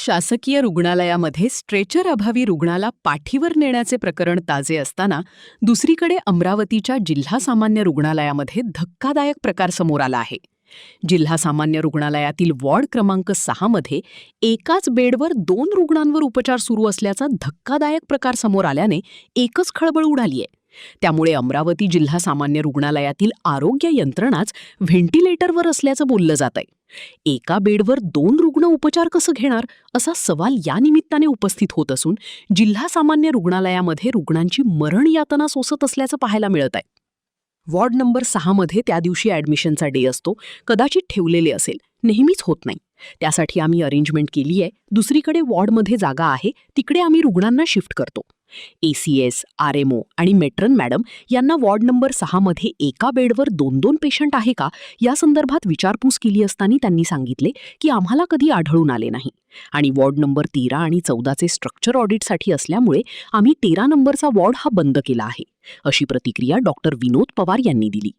शासकीय रुग्णालयामध्ये स्ट्रेचर अभावी रुग्णाला पाठीवर नेण्याचे प्रकरण ताजे असताना दुसरीकडे अमरावतीच्या जिल्हा सामान्य रुग्णालयामध्ये धक्कादायक प्रकार समोर आला आहे. जिल्हा सामान्य रुग्णालयातील वॉर्ड क्रमांक 6 मध्ये एकाच बेडवर 2 रुग्णांवर उपचार सुरू असल्याचा धक्कादायक प्रकार समोर आल्याने एकच खळबळ उडाली आहे. त्यामुळे अमरावती जिल्हा सामान्य रुग्णालयातील आरोग्य यंत्रणाच व्हेंटिलेटरवर असल्याचं बोललं जात आहे. एका बेडवर 2 रुग्ण उपचार कसं घेणार असा सवाल या निमित्ताने उपस्थित होत असून जिल्हा सामान्य रुग्णालयामध्ये रुग्णांची मरण यातना सोसत असल्याचं पाहायला मिळत आहे. वॉर्ड नंबर 6 मध्ये त्या दिवशी ॲडमिशनचा डे असतो, कदाचित ठेवलेले असेल, नेहमीच होत नाही. त्यासाठी आम्ही अरेंजमेंट केली आहे. दुसरीकडे वॉर्डमध्ये जागा आहे, तिकडे आम्ही रुग्णांना शिफ्ट करतो. ACS, RMO आणि मेट्रन मॅडम यांना वॉर्ड नंबर 6 मध्ये एका बेडवर 2-2 पेशंट आहे का या संदर्भात विचारपूस केली असताना त्यांनी सांगितले की आम्हाला कधी आढळून आले नाही आणि वॉर्ड नंबर 13 आणि 14चे स्ट्रक्चर ऑडिटसाठी असल्यामुळे आम्ही 13 नंबरचा वॉर्ड हा बंद केला आहे, अशी प्रतिक्रिया डॉक्टर विनोद पवार यांनी दिली.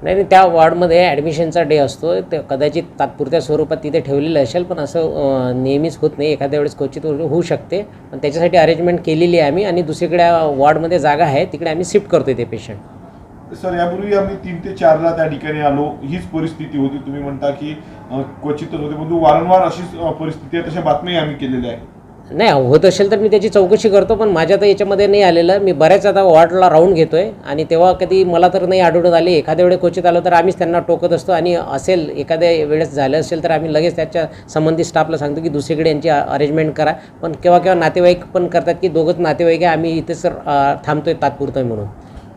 नाही, त्या वॉर्डमध्ये ॲडमिशनचा डे असतो. ते कदाचित तात्पुरत्या स्वरूपात तिथे ठेवलेलं असेल, पण असं नेहमीच होत नाही. एखाद्या वेळेस क्वचित होऊ शकते, पण त्याच्यासाठी अरेंजमेंट केलेली आहे आम्ही आणि दुसरीकडे वॉर्डमध्ये जागा आहे, तिकडे आम्ही शिफ्ट करतो ते पेशंट. सर, यापूर्वी आम्ही 3 ते 4ला त्या ठिकाणी आलो, हीच परिस्थिती होती. तुम्ही म्हणता की क्वचितच होते, परंतु वारंवार अशीच परिस्थिती आहे, तशा बातम्या आम्ही केलेल्या आहे. नाही, होत असेल तर मी त्याची चौकशी करतो, पण माझ्या तर याच्यामध्ये नाही आलेलं. मी बऱ्याच आता वॉर्डला राऊंड घेतो आहे आणि तेव्हा कधी मला तर नाही आढळून आले. एखाद्या वेळेस क्वचित आलं तर आम्हीच त्यांना टोकत असतो आणि असेल एखाद्या वेळेस झालं असेल तर आम्ही लगेच त्याच्या संबंधित स्टाफला सांगतो की दुसरीकडे यांची अरेंजमेंट करा. पण केव्हा केव्हा नातेवाईक पण करतात की दोघंच नातेवाईक आहे, आम्ही इथेच थांबतोय तात्पुरतं म्हणून.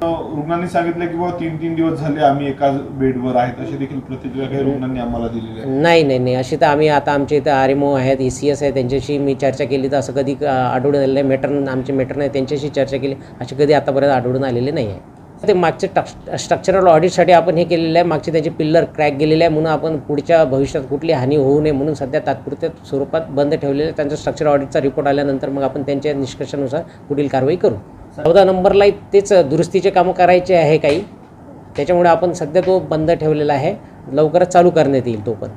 रुग्णांनी सांगितलं की 3-3 दिवस झाले आम्ही एकाच बेडवर आहेत, अशी देखील प्रतिक्रिया काही रुग्णांनी आम्हाला दिलेली आहे. नाही, अशी तर आम्ही आता आमच्या इथं RMO आहेत, ACS आहे, त्यांच्याशी मी चर्चा केली तर असं कधी आढळून आलेलं नाही. आमचे मेट्रन आहे, त्यांच्याशी चर्चा केली, अशी कधी आतापर्यंत आढळून आलेले नाही आहे. ते मागचे स्ट्रक्चरल ऑडिटसाठी आपण हे केलेलं आहे. मागचे त्याचे पिल्लर क्रॅक गेलेले आहे, म्हणून आपण पुढच्या भविष्यात कुठली हानी होऊ नये म्हणून सध्या तात्पुरत्या स्वरूपात बंद ठेवलेले आहे. त्यांचा स्ट्रक्चर ऑडिटचा रिपोर्ट आल्यानंतर मग आपण त्यांच्या निष्कर्षानुसार पुढील कारवाई करू. 14 नंबरला तेच दुरुस्तीचे कामं करायचे आहे काही, त्याच्यामुळे आपण सध्या तो बंद ठेवलेला आहे. लवकरच चालू करण्यात येईल तो पण.